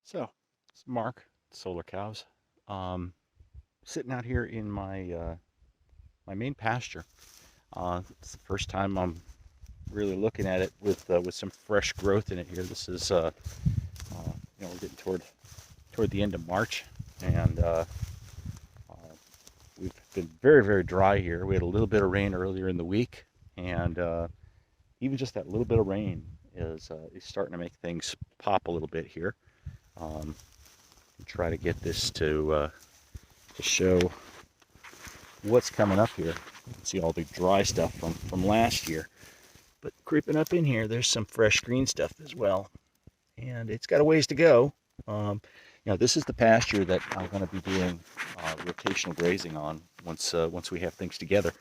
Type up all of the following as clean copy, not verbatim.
So, it's Mark, Solar Cows. Um, Sitting out here in my main pasture. It's the first time I'm really looking at it with some fresh growth in it here. This is we're getting toward the end of March, and uh, we've been very dry here. We had a little bit of rain earlier in the week, and even just that little bit of rain is starting to make things pop a little bit here. Um, Try to get this to show what's coming up here. You can see all the dry stuff from last year. But creeping up in here, there's some fresh green stuff as well. And it's got a ways to go. This is the pasture that I'm going to be doing rotational grazing on once we have things together.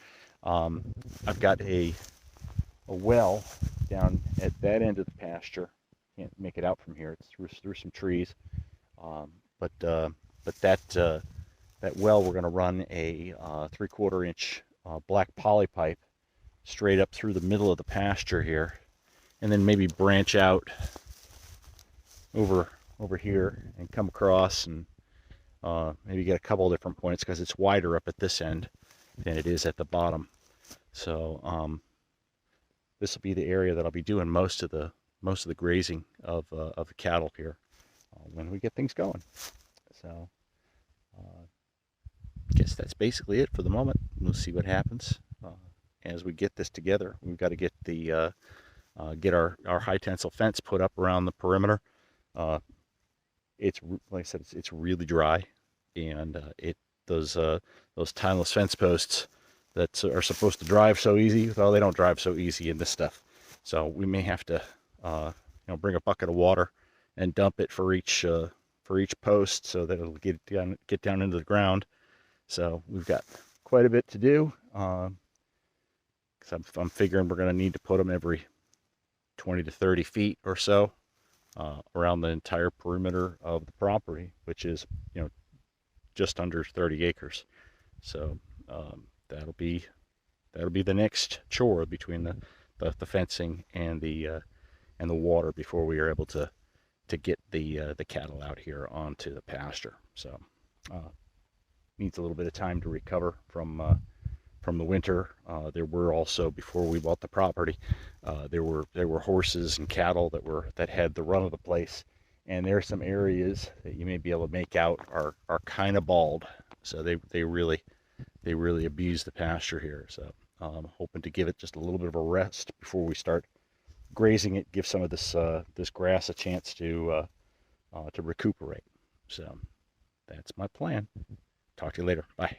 Um, I've got a well down at that end of the pasture. Can't make it out from here. It's through some trees. Um, but that well, we're going to run a 3/4 inch black poly pipe straight up through the middle of the pasture here, and then maybe branch out over here and come across and maybe get a couple of different points because it's wider up at this end than it is at the bottom. So this will be the area that I'll be doing most of the grazing of the cattle here when we get things going. So guess that's basically it for the moment. We'll see what happens as we get this together. We've got to get our high tensile fence put up around the perimeter. Uh, it's like I said, it's really dry, and those timeless fence posts that are supposed to drive so easy, well, they don't drive so easy in this stuff. So we may have to bring a bucket of water and dump it for each post so that it'll get down into the ground. So we've got quite a bit to do. Because I'm figuring we're going to need to put them every 20 to 30 feet or so around the entire perimeter of the property, which is just under 30 acres. So that'll be the next chore between the fencing and the water before we are able to get the cattle out here onto the pasture. So needs a little bit of time to recover from the winter. There were also, before we bought the property, there were horses and cattle that had the run of the place, and there are some areas that you may be able to make out are kind of bald. So they really abuse the pasture here. So I'm hoping to give it just a little bit of a rest before we start grazing it. Give some of this grass a chance to recuperate. So that's my plan. Talk to you later. Bye.